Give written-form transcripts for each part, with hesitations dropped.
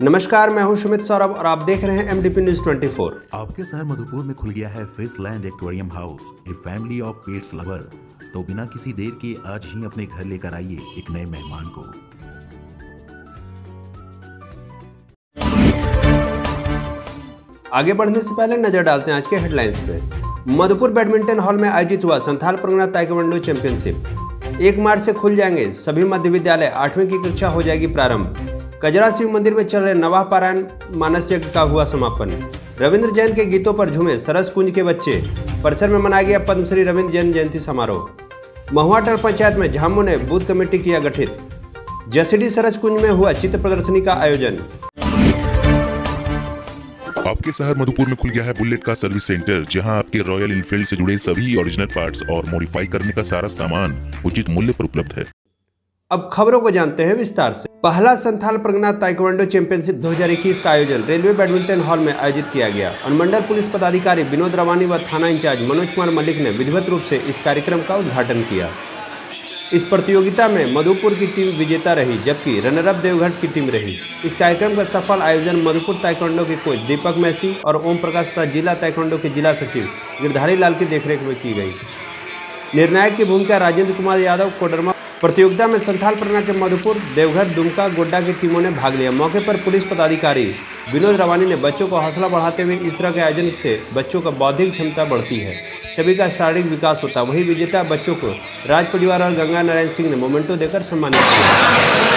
नमस्कार, मैं हूं सुमित सौरभ और आप देख रहे हैं MDP न्यूज 24। आपके शहर मधुपुर में खुल गया है Fishland aquarium house, a family of pets lover. तो बिना किसी देर के आज ही अपने घर लेकर आइए एक नए मेहमान को। आगे बढ़ने से पहले नजर डालते हैं आज के हेडलाइंस पे। मधुपुर बैडमिंटन हॉल में आयोजित हुआ संथाल परगना ताइक्वांडो चैंपियनशिप। 1 मार्च से खुल जाएंगे सभी मध्य विद्यालय, 8वीं की कक्षा हो जाएगी प्रारंभ। कजरा शिव मंदिर में चल रहे नवाह पारायण मानस यज्ञ का हुआ समापन। रविंद्र जैन के गीतों पर झूमे सरस कुंज के बच्चे। परिसर में मनाया गया पद्मश्री रविंद्र जैन जयंती समारोह। महुआटांड़ पंचायत में झामू ने बूथ कमेटी किया गठित। जसीडी सरस कुंज में हुआ चित्र प्रदर्शनी का आयोजन। आपके शहर मधुपुर में खुल गया है बुलेट का सर्विस सेंटर, जहां आपके रॉयल इनफील्ड से जुड़े सभी ओरिजिनल पार्ट्स और मॉडिफाई करने का सारा सामान उचित मूल्य पर उपलब्ध है। अब खबरों को जानते हैं विस्तार से। पहला संथाल परगना ताइक्वांडो चैंपियनशिप 2021 का आयोजन रेलवे बैडमिंटन हॉल में आयोजित किया गया। अनुमंडल पुलिस पदाधिकारी विनोद रवानी व थाना इंचार्ज मनोज कुमार मलिक ने विधिवत रूप से इस कार्यक्रम का उद्घाटन किया। इस प्रतियोगिता में मधुपुर की टीम विजेता रही, जबकि रनरअप देवघर की टीम रही। इस कार्यक्रम का सफल आयोजन मधुपुर ताइक्वांडो के कोच दीपक मैसी और ओम प्रकाश तथा जिला ताइक्वांडो के जिला सचिव गिरधारी लाल की देखरेख में की गई। निर्णायक की भूमिका राजेंद्र कुमार यादव कोडरमा। प्रतियोगिता में संथाल परगना के मधुपुर, देवघर, दुमका, गोड्डा की टीमों ने भाग लिया। मौके पर पुलिस पदाधिकारी विनोद रवानी ने बच्चों को हौसला बढ़ाते हुए इस तरह के आयोजन से बच्चों का बौद्धिक क्षमता बढ़ती है, सभी का शारीरिक विकास होता है। वहीं विजेता बच्चों को राज परिवार और गंगा नारायण सिंह ने मोमेंटो देकर सम्मानित किया।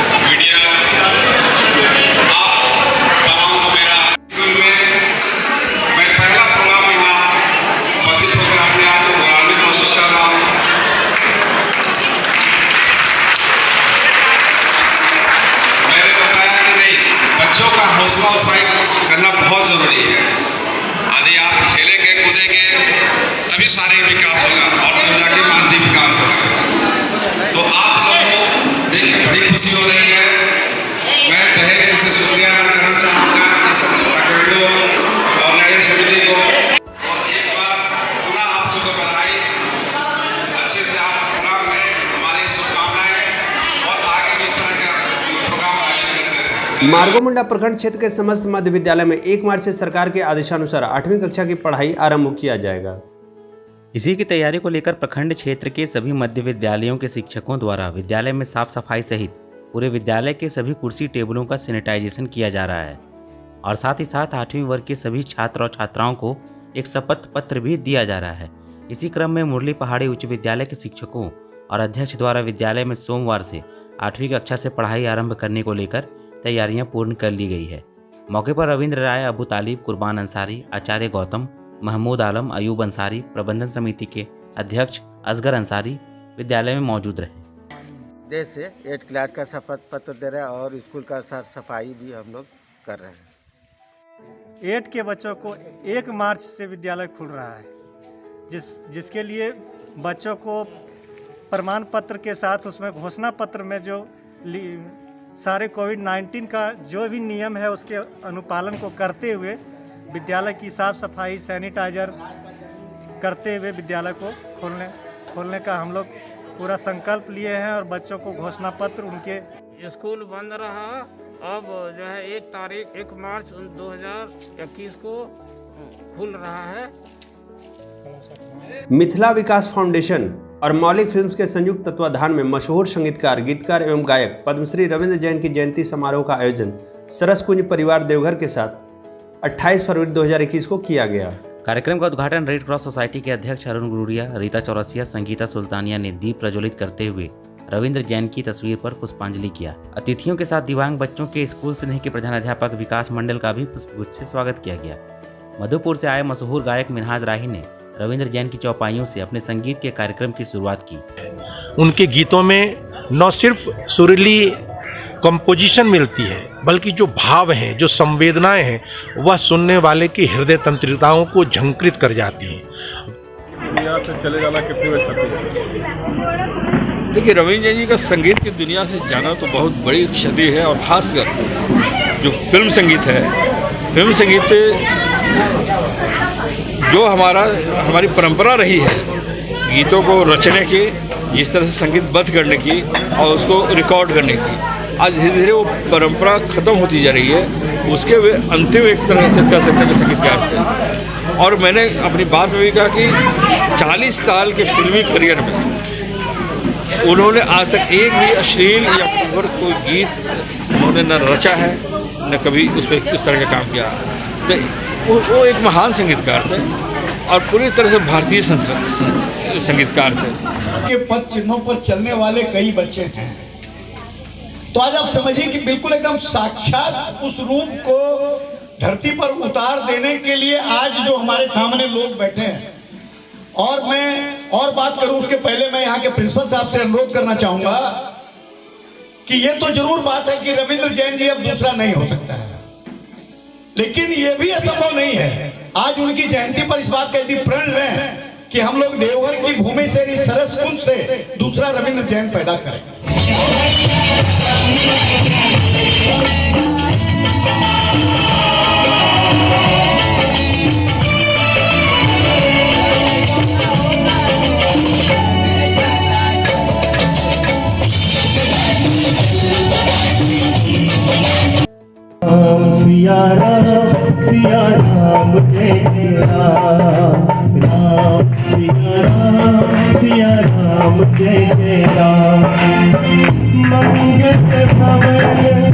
हौसला अफजाई करना बहुत जरूरी है। यदि आप खेलेंगे कूदेंगे तभी शारीरिक विकास होगा और तब जाके मानसिक विकास होगा। तो आप लोगों को देख के बड़ी खुशी हो रही है। मैं तहे दिल से शुक्रिया अदा करना चाहूँगा इस ताइक्वांडो ऑर्गेनाइजिंग समिति को। और एक बार पुनः आप लोगों को बधाई। अच्छे से आप प्रोग्राम में हमारी शुभकामनाएं और आगे भी इस तरह का प्रोग्राम आयोजित करते हैं। मार्गोमुंडा प्रखंड क्षेत्र के समस्त मध्य विद्यालय में 1 मार्च से सरकार के आदेशानुसार 8वीं कक्षा की पढ़ाई आरंभ किया जाएगा। इसी की तैयारी को लेकर प्रखंड क्षेत्र के सभी मध्य विद्यालयों के शिक्षकों द्वारा विद्यालय में साफ सफाई सहित पूरे विद्यालय के सभी कुर्सी टेबलों का सैनिटाइजेशन किया जा रहा है और साथ ही साथ 8वीं वर्ग के सभी छात्र और छात्राओं को एक शपथ पत्र भी दिया जा रहा है। इसी क्रम में मुरली पहाड़ी उच्च विद्यालय के शिक्षकों और अध्यक्ष द्वारा विद्यालय में सोमवार से 8वीं कक्षा से पढ़ाई आरंभ करने को लेकर तैयारियां पूर्ण कर ली गई है। मौके पर रविंद्र राय, अबू तालिब, कुर्बान अंसारी, आचार्य गौतम, महमूद आलम, अयूब अंसारी, प्रबंधन समिति के अध्यक्ष असगर अंसारी विद्यालय में मौजूद रहे। देश से 8 क्लास का शपथ पत्र दे रहे हैं और स्कूल का साफ सफाई भी हम लोग कर रहे हैं। 8 के बच्चों को 1 मार्च से विद्यालय खुल रहा है, जिसके लिए बच्चों को प्रमाण पत्र के साथ उसमें घोषणा पत्र में जो सारे कोविड-19 का जो भी नियम है उसके अनुपालन को करते हुए विद्यालय की साफ सफाई, सैनिटाइजर करते हुए विद्यालय को खोलने का हम लोग पूरा संकल्प लिए हैं और बच्चों को घोषणा पत्र उनके। स्कूल बंद रहा, अब जो है 1 मार्च 2021 को खुल रहा है। मिथिला विकास फाउंडेशन और मौलिक फिल्म्स के संयुक्त तत्वाधान में मशहूर संगीतकार, गीतकार एवं गायक पद्मश्री रविंद्र जैन की जयंती समारोह का आयोजन सरस कुंज परिवार देवघर के साथ 28 फरवरी 2021 को किया गया। कार्यक्रम का उद्घाटन रेड क्रॉस सोसाइटी के अध्यक्ष अरुण गुरुड़िया, रीता चौरसिया, संगीता सुल्तानिया ने दीप प्रज्वलित करते हुए रविंद्र जैन की तस्वीर पर पुष्पांजलि किया। अतिथियों के साथ दिव्यांग बच्चों के स्कूल स्नेह के प्रधानाध्यापक विकास मंडल का भी पुष्पगुच्छ से स्वागत किया गया। मधुपुर से आए मशहूर गायक मिनहाज राही ने रविंद्र जैन की चौपाइयों से अपने संगीत के कार्यक्रम की शुरुआत की। उनके गीतों में न सिर्फ सुरीली कंपोजिशन मिलती है, बल्कि जो भाव हैं, जो संवेदनाएं हैं, वह सुनने वाले की हृदय तंत्रिकाओं को झंकृत कर जाती हैं। दुनिया से चले जाना कितनी बड़ी क्षति है। देखिए, रविंद्र जैन जी का संगीत की दुनिया से जाना तो बहुत बड़ी क्षति है और खासकर जो फिल्म संगीत है, फिल्म संगीत जो हमारी परंपरा रही है गीतों को रचने की, जिस तरह से संगीतबद्ध करने की और उसको रिकॉर्ड करने की, आज धीरे धीरे वो परंपरा खत्म होती जा रही है, उसके वे अंतिम एक तरह से कह सकते हैं संगीतकार थे। और मैंने अपनी बात में भी कहा कि 40 साल के फिल्मी करियर में उन्होंने आज तक एक भी अश्लील या फुहर कोई गीत उन्होंने न रचा है, न कभी उस पर इस तरह का काम किया। तो वो एक महान संगीतकार थे और पूरी तरह से भारतीय संगीतकार थे। के पद चिन्हों पर चलने वाले कई बच्चे हैं, तो आज आप समझिए कि बिल्कुल एकदम साक्षात उस रूप को धरती पर उतार देने के लिए आज जो हमारे सामने लोग बैठे हैं। और मैं और बात करूं उसके पहले मैं यहाँ के प्रिंसिपल साहब से अनुरोध करना चाहूंगा कि ये तो जरूर बात है कि रविंद्र जैन जी अब दूसरा नहीं हो सकता है, लेकिन ये भी असंभव नहीं है। आज उनकी जयंती पर इस बात का यदि प्रण लें कि हम लोग देवघर की भूमि से इस सरस कुंज से दूसरा रविंद्र जैन पैदा करें। सिया राम जय राम, सिया राम जय राम, मंगल भवन।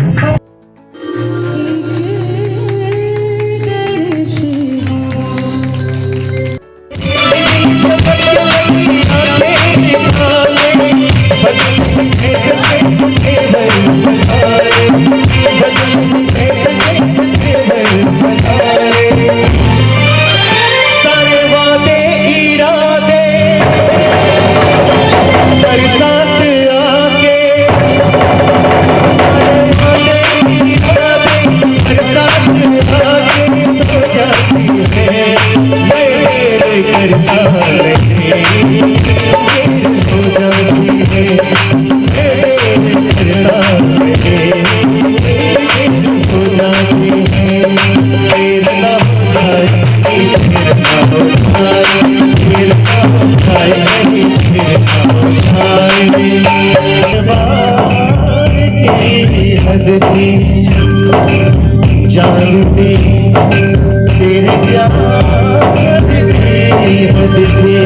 जानते तेरे प्यार की हद पे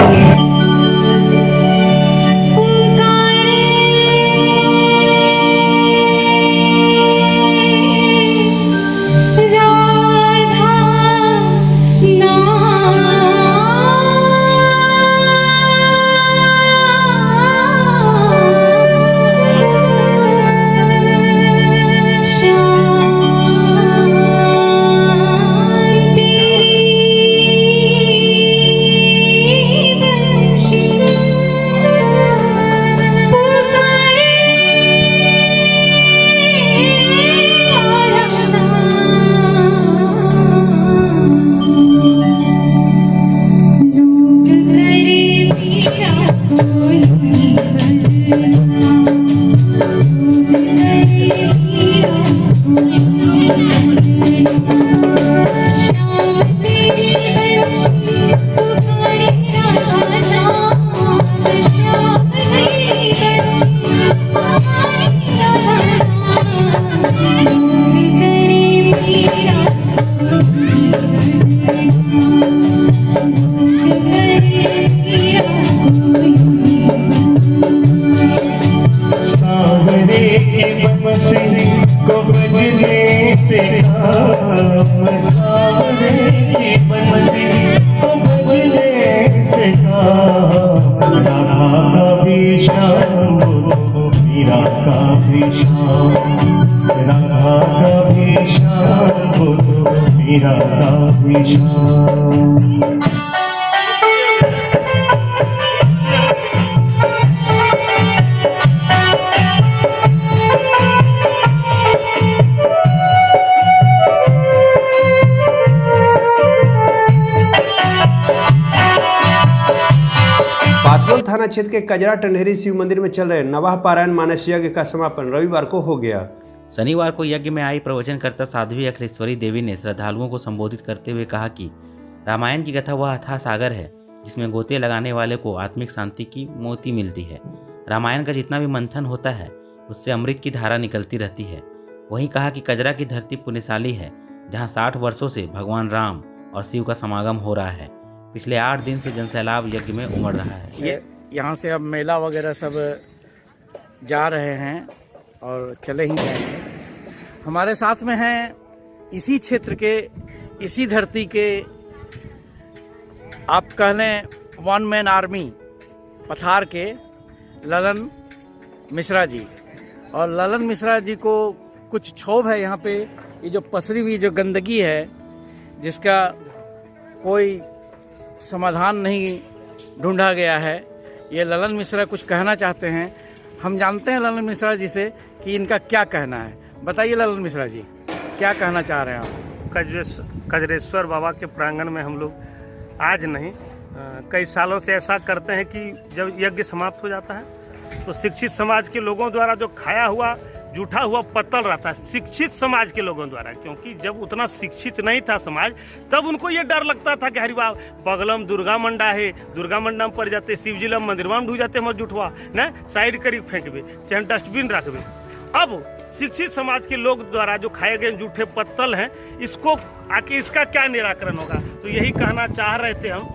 पाथरोल थाना क्षेत्र के कजरा टंडेरी शिव मंदिर में चल रहे नवाह पारायण मानस यज्ञ का समापन रविवार को हो गया। शनिवार को यज्ञ में आई प्रवचनकर्ता साध्वी अखिलेश्वरी देवी ने श्रद्धालुओं को संबोधित करते हुए कहा कि रामायण की कथा वह अथाह सागर है जिसमें गोते लगाने वाले को आत्मिक शांति की मोती मिलती है। रामायण का जितना भी मंथन होता है उससे अमृत की धारा निकलती रहती है। वहीं कहा कि कजरा की धरती पुण्यशाली है, जहां 60 वर्षों से भगवान राम और शिव का समागम हो रहा है। पिछले 8 दिन से जनसैलाब यज्ञ में उमड़ रहा है। ये यहाँ से अब मेला वगैरह सब जा रहे हैं और चले ही जाएंगे। हमारे साथ में हैं इसी क्षेत्र के, इसी धरती के, आप कह लें वन मैन आर्मी पथार के ललन मिश्रा जी। और ललन मिश्रा जी को कुछ क्षोभ है यहाँ पे, ये जो पसरी हुई जो गंदगी है, जिसका कोई समाधान नहीं ढूंढा गया है। ये ललन मिश्रा कुछ कहना चाहते हैं। हम जानते हैं ललन मिश्रा जी से कि इनका क्या कहना है। बताइए ललन मिश्रा जी, क्या कहना चाह रहे हैं आप? कजरेश्वर बाबा के प्रांगण में हम लोग आज नहीं, कई सालों से ऐसा करते हैं कि जब यज्ञ समाप्त हो जाता है तो शिक्षित समाज के लोगों द्वारा जो खाया हुआ जूठा हुआ पत्तल रहता है, शिक्षित समाज के लोगों द्वारा, क्योंकि जब उतना शिक्षित नहीं था समाज, तब उनको ये डर लगता था कि हरी बाब बगलम दुर्गा मंडा है, दुर्गा मंडा में पड़ जाते, शिवजी लम मंदिर में ढू जाते, मत जुठवा न साइड करी फेंकबे, चाहे डस्टबिन रखबे। अब शिक्षित समाज के लोग द्वारा जो खाए गए जूठे पत्तल हैं, इसको आके इसका क्या निराकरण होगा? तो यही कहना चाह रहे थे हम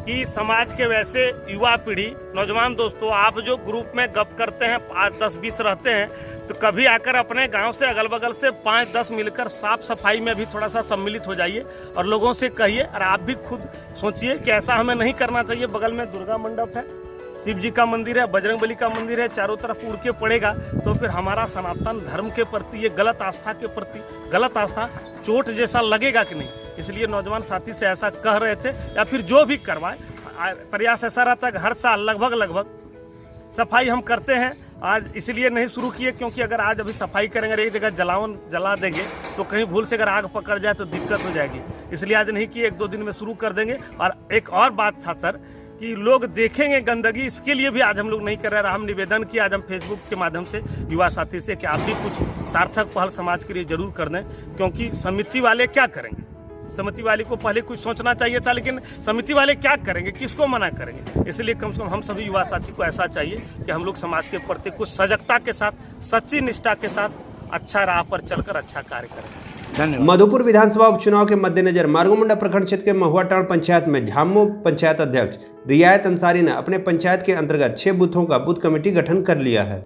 कि समाज के वैसे युवा पीढ़ी, नौजवान दोस्तों, आप जो ग्रुप में गप करते हैं, 5-10-20 रहते हैं, तो कभी आकर अपने गांव से अगल बगल से 5-10 मिलकर साफ सफाई में भी थोड़ा सा सम्मिलित हो जाइए और लोगों से कहिए, और आप भी खुद सोचिए कि ऐसा हमें नहीं करना चाहिए। बगल में दुर्गा मंडप है, शिव जी का मंदिर है, बजरंगबली का मंदिर है, चारों तरफ उड़ के पड़ेगा तो फिर हमारा सनातन धर्म के प्रति, ये गलत आस्था के प्रति गलत आस्था चोट जैसा लगेगा कि नहीं। इसलिए नौजवान साथी से ऐसा कह रहे थे, या फिर जो भी करवाए, प्रयास ऐसा रहता है कि हर साल लगभग सफाई हम करते हैं। आज इसलिए नहीं शुरू किए क्योंकि अगर आज अभी सफाई करेंगे और एक जगह जला देंगे तो कहीं भूल से अगर आग पकड़ जाए तो दिक्कत हो जाएगी। इसलिए आज नहीं किए, 1-2 दिन में शुरू कर देंगे। और एक और बात था सर कि लोग देखेंगे गंदगी, इसके लिए भी आज हम लोग नहीं कर रहे। हम निवेदन किया आज हम फेसबुक के माध्यम से युवा साथी से कि आप भी कुछ सार्थक पहल समाज के लिए जरूर कर दें, क्योंकि समिति वाले क्या करेंगे? समिति वाले को पहले कुछ सोचना चाहिए था, लेकिन समिति वाले क्या करेंगे, किसको मना करेंगे? इसलिए कम से कम हम सभी युवा साथी को ऐसा चाहिए कि हम लोग समाज के प्रति कुछ सजगता के साथ, सच्ची निष्ठा के साथ अच्छा राह पर चलकर अच्छा कार्य करें। धन्यवाद। मधुपुर विधानसभा उपचुनाव के मद्देनजर मार्गोमुंडा प्रखंड क्षेत्र के महुआटांड़ पंचायत में झामो पंचायत अध्यक्ष रियायत अंसारी ने अपने पंचायत के अंतर्गत 6 बूथों का बूथ कमेटी गठन कर लिया है।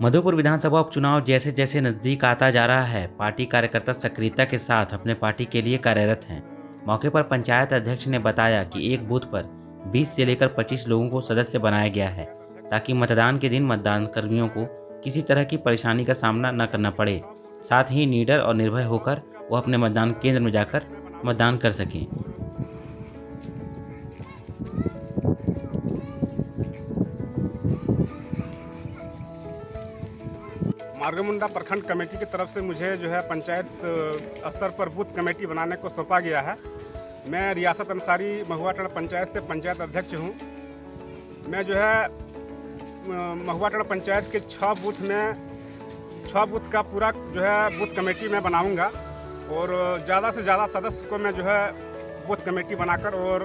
मधुपुर विधानसभा उपचुनाव जैसे जैसे नजदीक आता जा रहा है, पार्टी कार्यकर्ता सक्रियता के साथ अपने पार्टी के लिए कार्यरत हैं। मौके पर पंचायत अध्यक्ष ने बताया कि एक बूथ पर 20 से लेकर 25 लोगों को सदस्य बनाया गया है, ताकि मतदान के दिन मतदान कर्मियों को किसी तरह की परेशानी का सामना न करना पड़े। साथ ही निडर और निर्भय होकर वो अपने मतदान केंद्र में जाकर मतदान कर सकें। मार्गोमुंडा प्रखंड कमेटी की तरफ से मुझे जो है पंचायत स्तर पर बूथ कमेटी बनाने को सौंपा गया है। मैं रियासत अंसारी महुआटांड़ पंचायत से पंचायत अध्यक्ष हूं। मैं जो है महुआटांड़ पंचायत के 6 बूथ का पूरा जो है बूथ कमेटी में बनाऊंगा और ज़्यादा से ज़्यादा सदस्य को मैं जो है बूथ कमेटी बनाकर और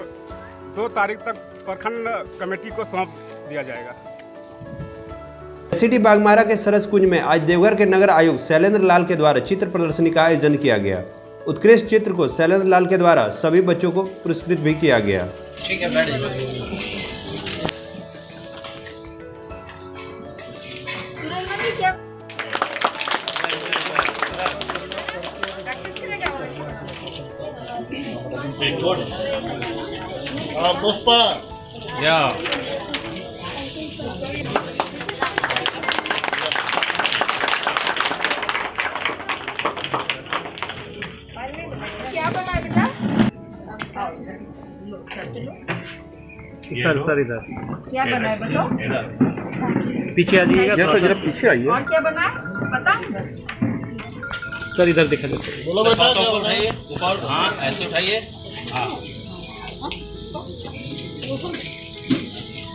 2 तारीख तक प्रखंड कमेटी को सौंप दिया जाएगा। सिटी बागमारा के सरस कुंज में आज देवघर के नगर आयुक्त शैलेंद्र लाल के द्वारा चित्र प्रदर्शनी का आयोजन किया गया। उत्कृष्ट चित्र को शैलेंद्र लाल के द्वारा सभी बच्चों को पुरस्कृत भी किया गया। ठीक है, पुष्पा या सर इधर क्या बना है बताओ? पीछे आ जाइएगा, जरा पीछे आइए। और क्या बना है बताओ सर, इधर दिखा दीजिए। बोलो बेटा, उठाइए ऊपर, हाँ ऐसे उठाइए, हाँ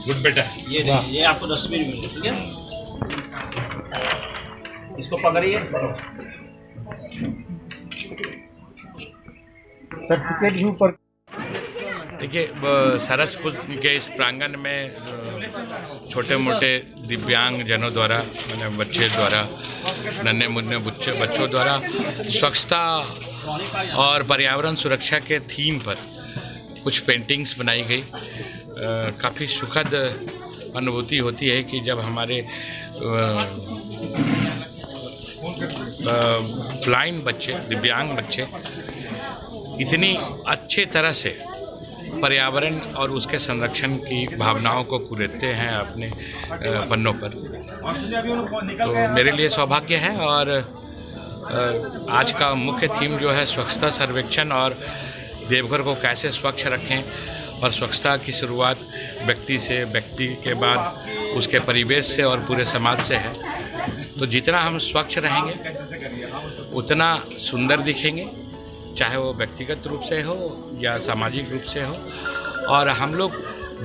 गुड बेटा। ये आपको डस्टबिन मिल गया, ठीक है? इसको पकड़िए। सर्टिफिकेट भी ऊपर। देखिए, सरस कुंज के इस प्रांगण में छोटे मोटे दिव्यांग जनों द्वारा, मैंने बच्चे द्वारा, नन्हे मुन्ने बच्चों द्वारा स्वच्छता और पर्यावरण सुरक्षा के थीम पर कुछ पेंटिंग्स बनाई गई। काफ़ी सुखद अनुभूति होती है कि जब हमारे ब्लाइंड बच्चे, दिव्यांग बच्चे इतनी अच्छे तरह से पर्यावरण और उसके संरक्षण की भावनाओं को कुरेदते हैं अपने पन्नों पर, तो मेरे लिए सौभाग्य है। और आज का मुख्य थीम जो है स्वच्छता सर्वेक्षण और देवघर को कैसे स्वच्छ रखें, और स्वच्छता की शुरुआत व्यक्ति से, व्यक्ति के बाद उसके परिवेश से और पूरे समाज से है। तो जितना हम स्वच्छ रहेंगे उतना सुंदर दिखेंगे, चाहे वो व्यक्तिगत रूप से हो या सामाजिक रूप से हो, और हम लोग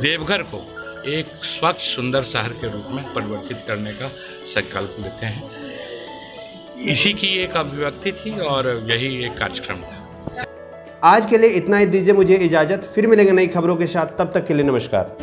देवघर को एक स्वच्छ सुंदर शहर के रूप में परिवर्तित करने का संकल्प लेते हैं। इसी की एक अभिव्यक्ति थी और यही एक कार्यक्रम था। आज के लिए इतना ही, दीजिए मुझे इजाज़त। फिर मिलेंगे नई खबरों के साथ, तब तक के लिए नमस्कार।